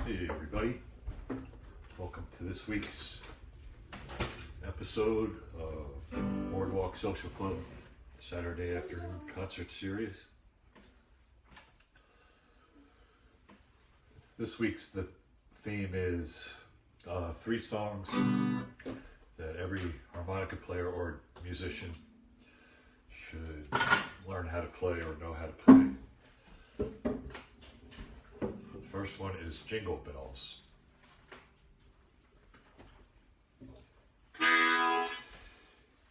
Hey everybody, welcome to this week's episode of Boardwalk Social Club Saturday afternoon concert series. This week's the theme is 3 songs that every harmonica player or musician should learn how to play or know how to play. The first one is Jingle Bells.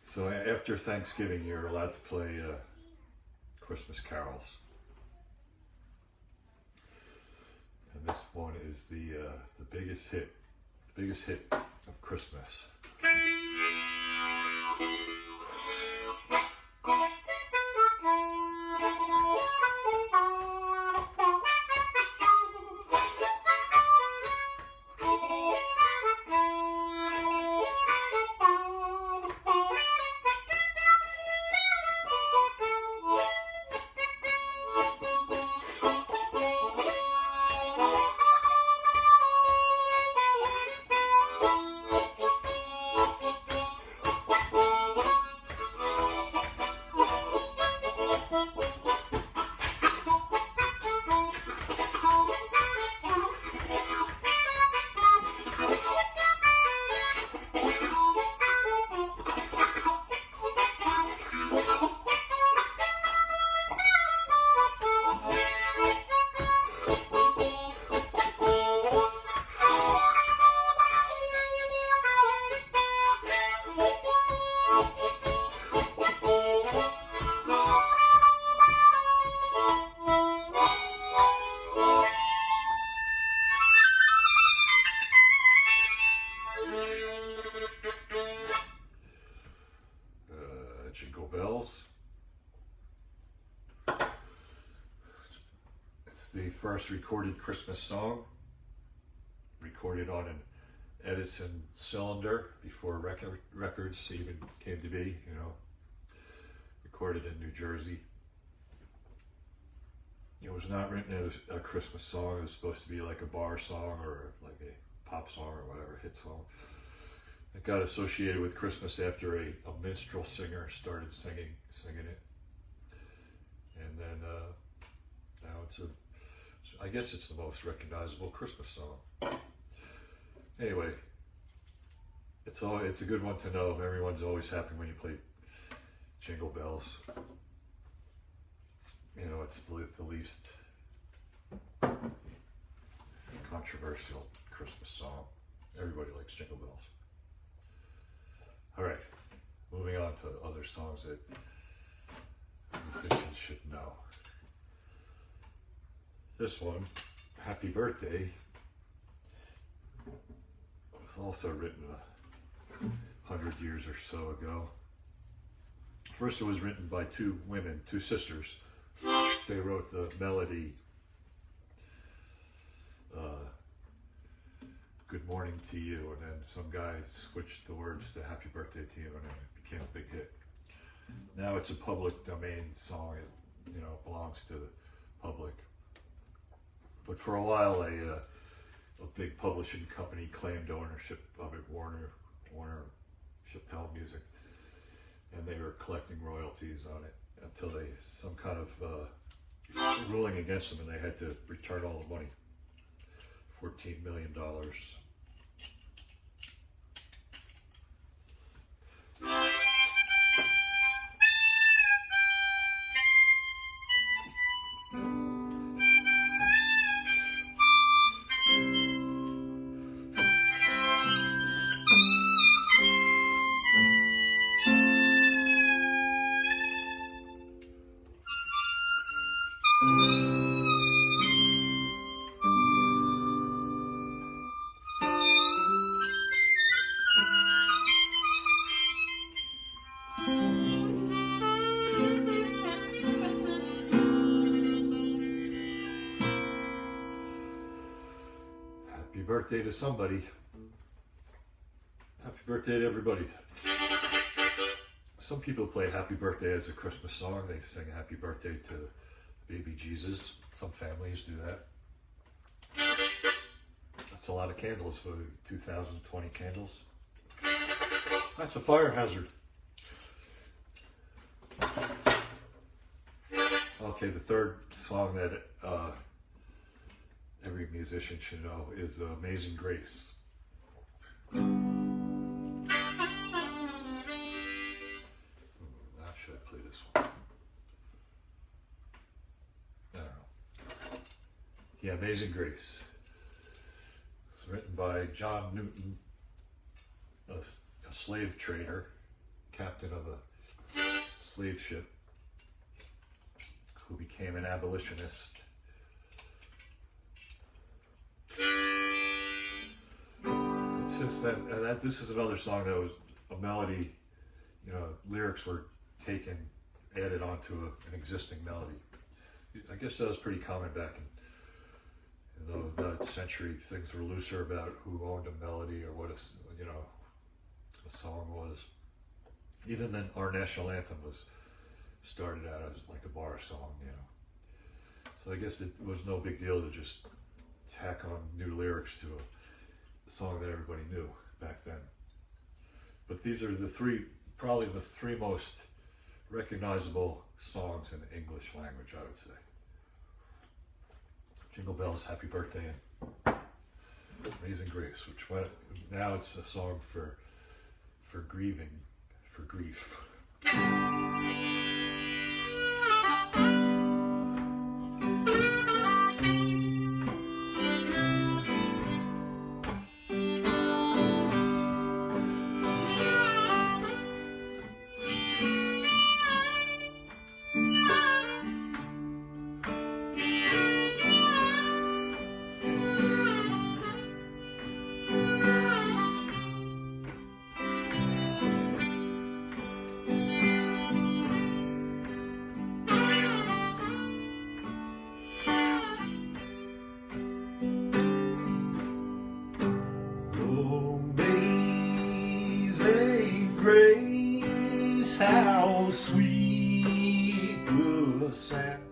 So after Thanksgiving, you're allowed to play Christmas carols. And this one is the biggest hit of Christmas. Jingle Bells. It's the first recorded Christmas song, recorded on an Edison cylinder before records even came to be, recorded in New Jersey. It was not written as a Christmas song. It was supposed to be like a bar song or like a pop song or whatever, hit song. It got associated with Christmas after a minstrel singer started singing it. And then now I guess it's the most recognizable Christmas song. Anyway, it's a good one to know. Everyone's always happy when you play Jingle Bells. It's the least controversial Christmas song. Everybody likes Jingle Bells. All right, moving on to other songs that musicians should know. This one, Happy Birthday, was also written 100 years or so ago. First, it was written by 2 women, 2 sisters. They wrote the melody, Good Morning to You, and then some guy switched the words to Happy Birthday to You, and then it became a big hit. Now it's a public domain song. It belongs to the public. But for a while, a big publishing company claimed ownership of it, Warner Chappell Music, and they were collecting royalties on it until some kind of ruling against them, and they had to return all the money, $14 million. Happy birthday to somebody. Happy birthday to everybody. Some people play Happy Birthday as a Christmas song. They sing Happy Birthday to baby Jesus. Some families do that. That's a lot of candles for 2020 candles. That's a fire hazard. Okay, the third song that every musician should know is Amazing Grace. How should I play this one? I don't know. Yeah, Amazing Grace. It was written by John Newton, a slave trader, captain of a slave ship, who became an abolitionist. It's just that this is another song that was a melody, you know, lyrics were taken, added onto an existing melody. I guess that was pretty common back in that century. Things were looser about who owned a melody or what a song was. Even then, our national anthem was started out as like a bar song, you know. So I guess it was no big deal to just tack on new lyrics to a song that everybody knew back then. But these are probably the three most recognizable songs in the English language, I would say. Jingle Bells, Happy Birthday, and Amazing Grace, which now it's a song for grieving, for grief. Grace, how sweet the sound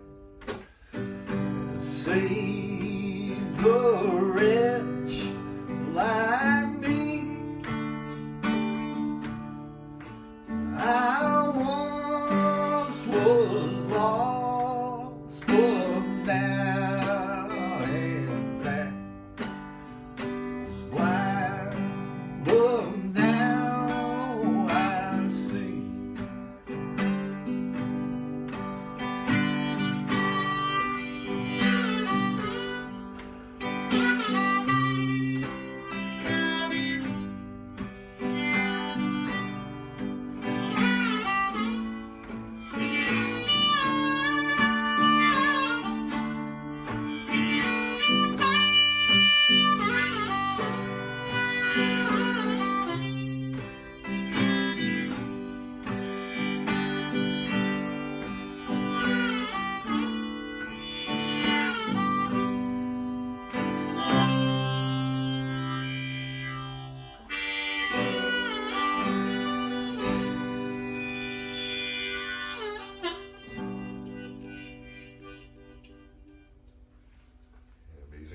saved a wretch like me. I once was lost, but now in fact was blind, but now I see.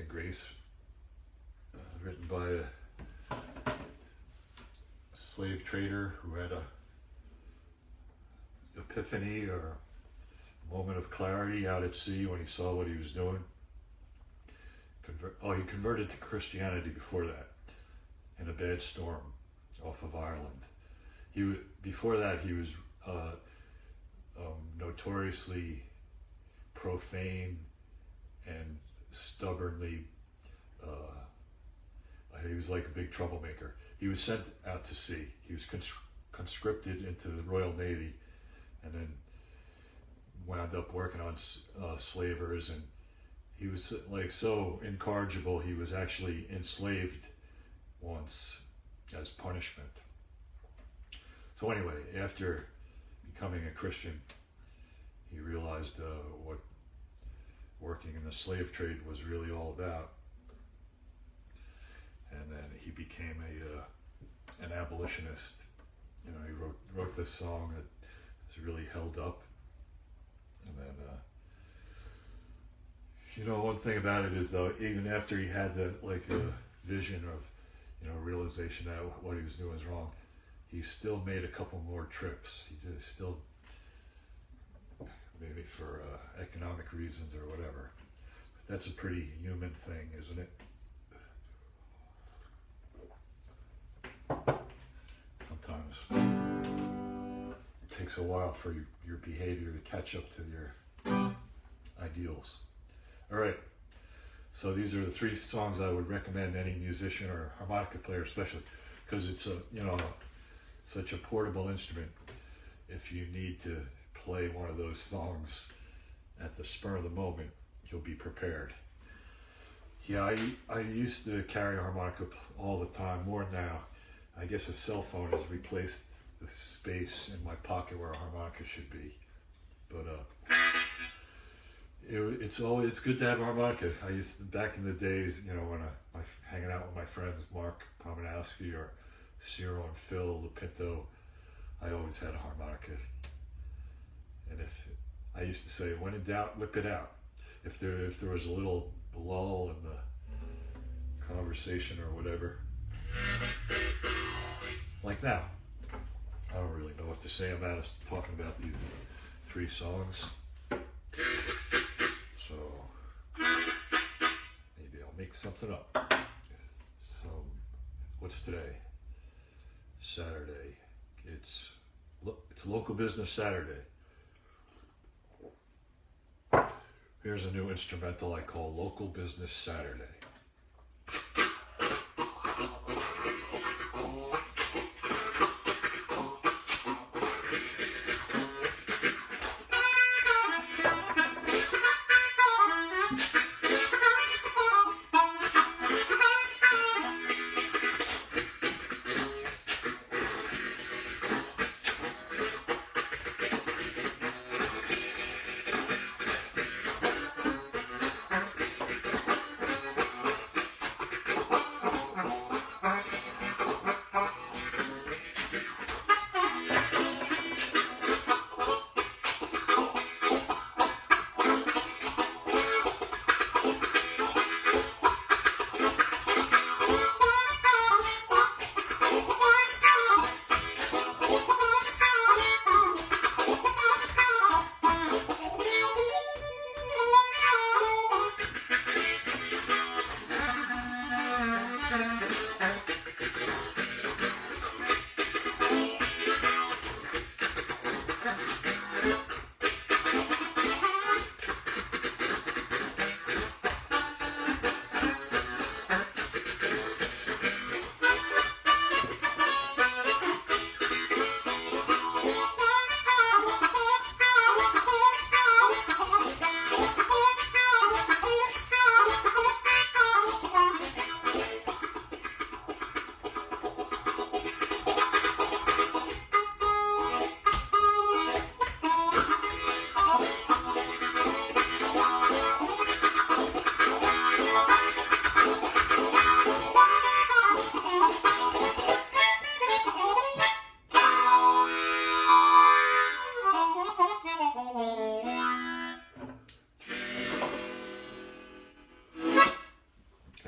Grace, written by a slave trader who had a epiphany or a moment of clarity out at sea when he saw what he was doing. He converted to Christianity before that in a bad storm off of Ireland. Before that he was notoriously profane and stubbornly, he was like a big troublemaker. He was sent out to sea. He was conscripted into the Royal Navy, and then wound up working on slavers, and he was like so incorrigible he was actually enslaved once as punishment. So anyway, after becoming a Christian, he realized what working in the slave trade was really all about, and then he became an abolitionist. You know, he wrote this song that was really held up, and then you know, one thing about it is though, even after he had the vision of, realization that what he was doing was wrong, he still made a couple more trips. He did still, maybe for economic reasons or whatever. But that's a pretty human thing, isn't it? Sometimes it takes a while for your behavior to catch up to your ideals. All right. So these are the 3 songs I would recommend any musician or harmonica player, especially because it's such a portable instrument. If you need to play one of those songs at the spur of the moment, you'll be prepared. Yeah, I used to carry a harmonica all the time, more now. I guess a cell phone has replaced the space in my pocket where a harmonica should be. But it's good to have a harmonica. I used to, back in the days, when I hanging out with my friends, Mark Pomanowski or Ciro and Phil Lupinto, I always had a harmonica. And if I used to say, when in doubt, whip it out. If there was a little lull in the conversation or whatever, like now, I don't really know what to say. I'm out of talking about these 3 songs. So maybe I'll make something up. So what's today? Saturday. It's Local Business Saturday. Here's a new instrumental I call Local Business Saturday.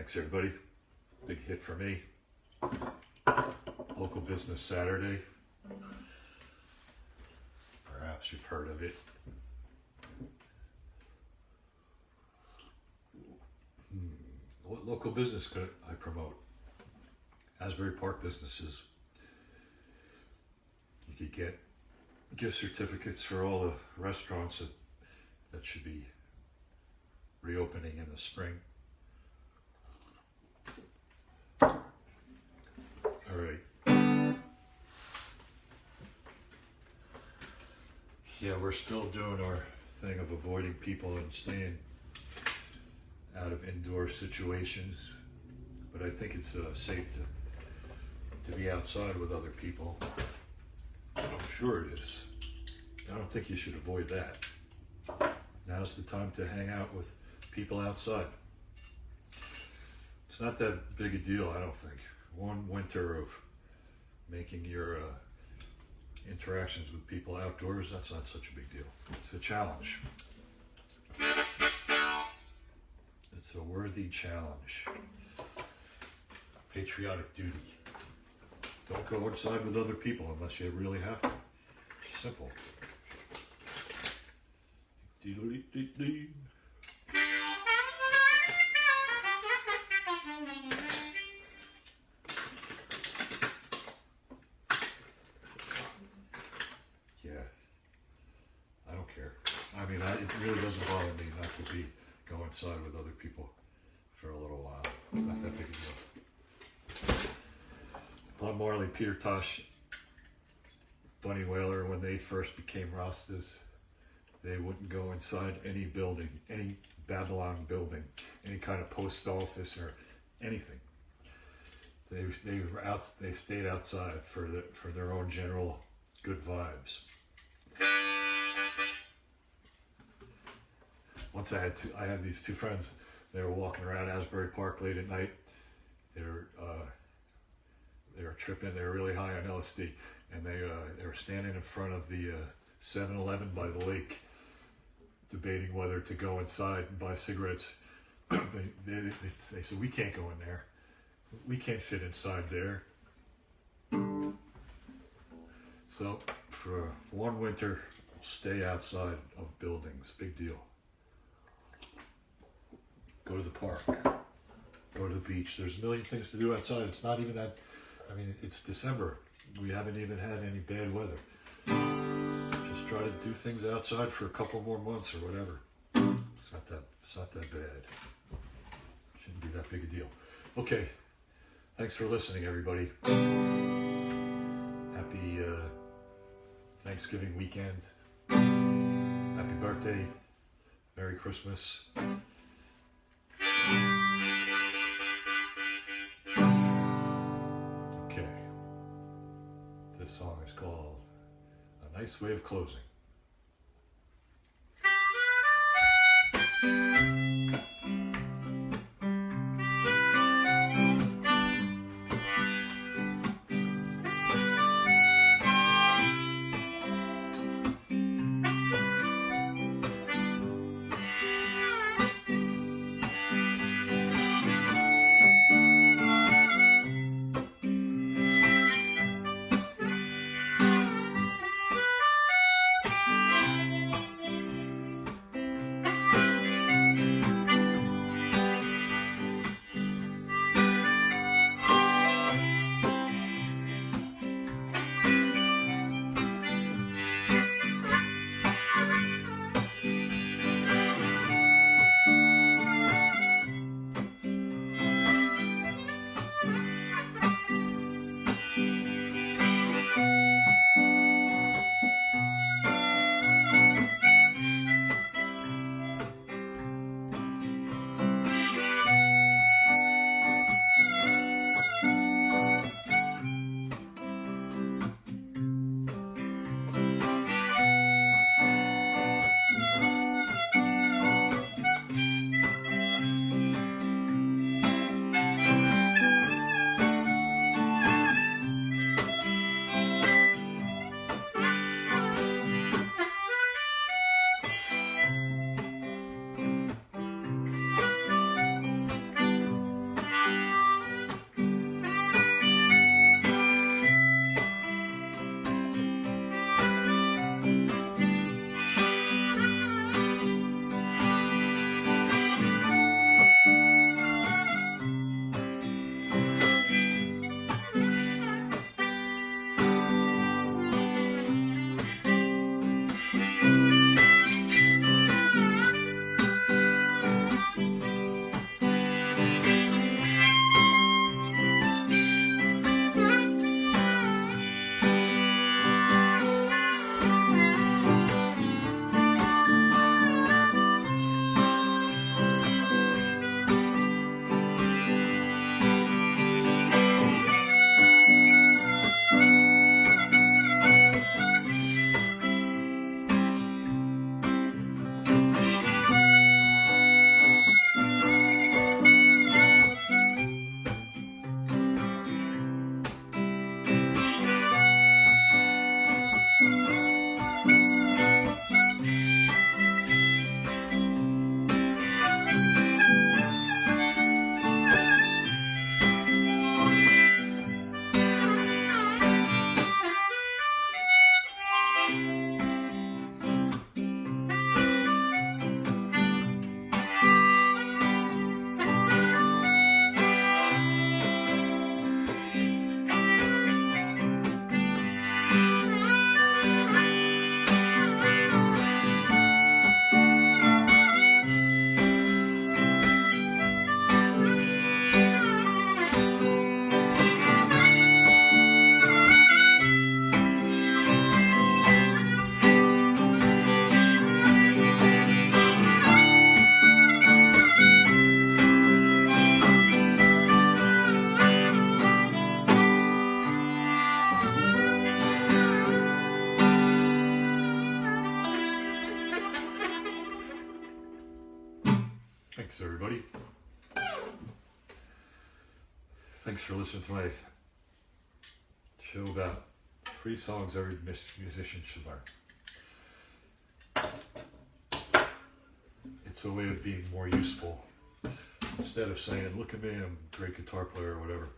Thanks, everybody. Big hit for me. Local Business Saturday. Perhaps you've heard of it. What local business could I promote? Asbury Park businesses. You could get gift certificates for all the restaurants that should be reopening in the spring. All right. Yeah, we're still doing our thing of avoiding people and staying out of indoor situations, but I think it's safe to be outside with other people. I'm sure it is. I don't think you should avoid that. Now's the time to hang out with people outside. It's not that big a deal, I don't think. One winter of making your interactions with people outdoors, that's not such a big deal. It's a challenge. It's a worthy challenge. patriotic duty. Don't go inside with other people unless you really have to. It's simple. Dee-dee-dee-dee. Yeah, I don't care. I mean, it really doesn't bother me not to go inside with other people for a little while. It's not that big a deal. Bob Marley, Peter Tosh, Bunny Wailer, when they first became Rastas, they wouldn't go inside any building, any Babylon building, any kind of post office or anything. They were out. They stayed outside for their own general good vibes. Once I had these two friends. They were walking around Asbury Park late at night. They were tripping. They were really high on LSD, and they were standing in front of the 7-Eleven by the lake, debating whether to go inside and buy cigarettes. They said, "We can't go in there. We can't fit inside there." So for one winter, we'll stay outside of buildings. Big deal. Go to the park. Go to the beach. There's a million things to do outside. It's not even that. I mean, it's December. We haven't even had any bad weather. Just try to do things outside for a couple more months or whatever. It's not that bad. Shouldn't be that big a deal. Okay. Thanks for listening, everybody. Happy Thanksgiving weekend. Happy birthday. Merry Christmas. Okay. This song is called A Nice Way of Closing. Thanks, everybody. Thanks for listening to my show about 3 songs every musician should learn. It's a way of being more useful. Instead of saying, look at me, I'm a great guitar player or whatever.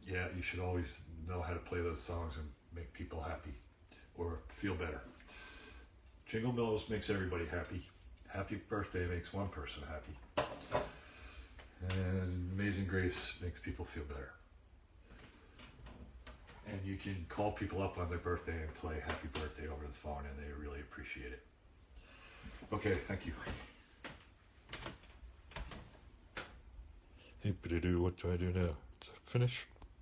Yeah, you should always know how to play those songs and make people happy or feel better. Jingle Bells makes everybody happy. Happy Birthday makes one person happy. And Amazing Grace makes people feel better. And you can call people up on their birthday and play Happy Birthday over the phone, and they really appreciate it. Okay, thank you. Hey, what do I do now? Is that finished?